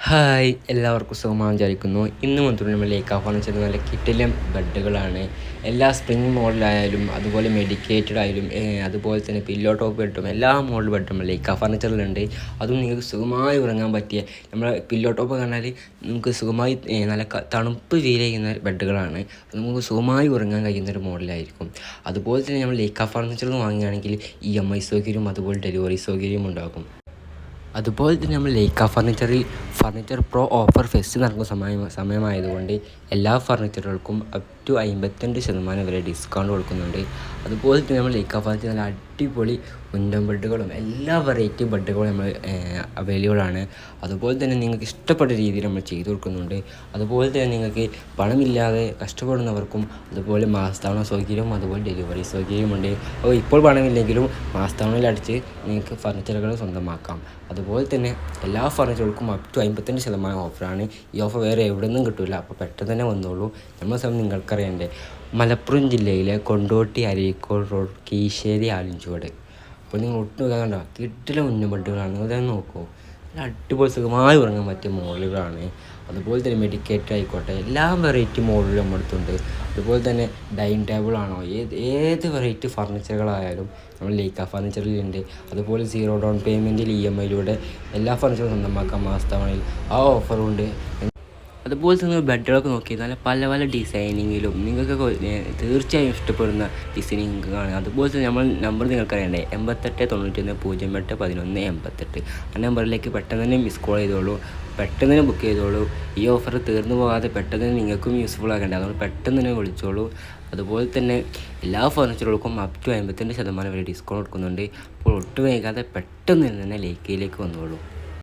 Hi, എല്ലാവർക്കും സുഖമാണെന്ന് വിചാരിക്കുന്നു. ഇന്ന് മുതൽ നമ്മൾ ലേക്ക് ഫർണിച്ചർ നല്ല കിടിലൻ ബെഡുകളാണ്. എല്ലാ സ്പ്രിംഗ് മോഡലായാലും അതുപോലെ മെഡിക്കേറ്റഡ് ആയാലും അതുപോലെ തന്നെ പില്ലോ ടോപ്പ് ബെഡും എല്ലാ മോഡൽ ബെഡും നമ്മൾ ലേക്ക് ഫർണിച്ചറിലുണ്ട്. അതും നിങ്ങൾക്ക് സുഖമായി ഉറങ്ങാൻ പറ്റിയ നമ്മൾ പില്ലോ ടോപ്പ് പറഞ്ഞാൽ നമുക്ക് സുഖമായി നല്ല തണുപ്പ് ഫീൽ ചെയ്യുന്ന ബെഡുകളാണ്. നമുക്ക് സുഖമായി ഉറങ്ങാൻ കഴിയുന്നൊരു മോഡലായിരിക്കും. അതുപോലെ തന്നെ നമ്മൾ ലേക്ക് ഫർണിച്ചറിൽ നിന്ന് വാങ്ങുകയാണെങ്കിൽ EMI സൗകര്യം അതുപോലെ ഡെലിവറി സൗകര്യം ഉണ്ടാകും. അതുപോലെ തന്നെ നമ്മൾ ലേക്ക് ഫർണിച്ചറിൽ ഫർണിച്ചർ പ്രോ ഓഫർ ഫെസ്റ്റ് നടക്കുന്ന സമയമായതുകൊണ്ട് എല്ലാ ഫർണിച്ചറുകൾക്കും അപ് ടു 55% വരെ ഡിസ്കൗണ്ട് കൊടുക്കുന്നുണ്ട്. അതുപോലെ തന്നെ നമ്മൾ ലേക്ക് ഫർണിച്ചർ നല്ല അടിപൊളി ഉണ്ടൻ ബെഡുകളും എല്ലാ വെറൈറ്റി ബെഡുകളും നമ്മൾ അവൈലബിൾ ആണ്. അതുപോലെ തന്നെ നിങ്ങൾക്ക് ഇഷ്ടപ്പെട്ട രീതിയിൽ നമ്മൾ ചെയ്തു കൊടുക്കുന്നുണ്ട്. അതുപോലെ തന്നെ നിങ്ങൾക്ക് പണമില്ലാതെ കഷ്ടപ്പെടുന്നവർക്കും അതുപോലെ മാസത്തവണ സൗകര്യവും അതുപോലെ ഡെലിവറി സൗകര്യമുണ്ട്. അപ്പോൾ ഇപ്പോൾ പണമില്ലെങ്കിലും മാസത്തവണയിൽ അടിച്ച് നിങ്ങൾക്ക് ഫർണിച്ചറുകൾ സ്വന്തമാക്കാം. അതുപോലെ തന്നെ എല്ലാ ഫർണിച്ചറുകൾക്കും അപ് ടു 55% ഓഫറാണ്. ഈ ഓഫർ വേറെ എവിടെ നിന്നും കിട്ടില്ല. അപ്പോൾ പെട്ടെന്ന് തന്നെ വന്നോളൂ. നമ്മുടെ സമയം നിങ്ങൾക്കറിയണ്ടേ, മലപ്പുറം ജില്ലയിലെ കൊണ്ടോട്ടി അരീക്കോട് റോഡ് കീശ്ശേരി ആലിഞ്ചുവട്. അപ്പോൾ നിങ്ങൾ ഒട്ടും കണ്ടോ കിട്ടില്ല ഉന്നബെഡുകളാണ്. നിങ്ങളതൊന്ന് നോക്കൂ. നല്ല അടിപൊളി സുഖമായി ഉറങ്ങാൻ പറ്റിയ മോഡലുകളാണ്. അതുപോലെ തന്നെ മെഡിക്കേറ്റഡ് ആയിക്കോട്ടെ എല്ലാ വെറൈറ്റി മോഡലും നമ്മുടെ അടുത്തുണ്ട്. അതുപോലെ തന്നെ ഡൈനിങ് ടേബിളാണോ ഏത് വെറൈറ്റി ഫർണിച്ചറുകളായാലും നമ്മൾ ലേക്ക് ഫർണിച്ചറിലുണ്ട്. അതുപോലെ 0 ഡൗൺ പേയ്മെൻറ്റിൽ EMIയിലൂടെ എല്ലാ ഫർണിച്ചറും സ്വന്തമാക്കാം മാസത്തവണയിൽ. ആ ഓഫറുണ്ട്. അതുപോലെ തന്നെ ബെഡുകളൊക്കെ നോക്കി നല്ല പല പല ഡിസൈനിങ്ങിലും നിങ്ങൾക്ക് തീർച്ചയായും ഇഷ്ടപ്പെടുന്ന ഡിസൈനിങ് ആണ്. അതുപോലെ തന്നെ നമ്മൾ നമ്പർ നിങ്ങൾക്കറിയണ്ടേ, 8891 11 11 88. ആ നമ്പറിലേക്ക് പെട്ടെന്ന് തന്നെ മിസ് കോൾ ചെയ്തോളൂ, പെട്ടെന്ന് തന്നെ ബുക്ക് ചെയ്തോളൂ. ഈ ഓഫർ തീർന്നു പോകാതെ പെട്ടെന്ന് തന്നെ നിങ്ങൾക്കും യൂസ്ഫുൾ ആകണ്ടേ, അതുകൊണ്ട് പെട്ടെന്ന് തന്നെ വിളിച്ചോളൂ. അതുപോലെ തന്നെ എല്ലാ ഫർണിച്ചറുകൾക്കും അപ് ടു 52% വരെ ഡിസ്കൗണ്ട് കൊടുക്കുന്നുണ്ട്. അപ്പോൾ ഒട്ടും വൈകാതെ പെട്ടെന്ന് തന്നെ ലേക്കയിലേക്ക് വന്നോളൂ.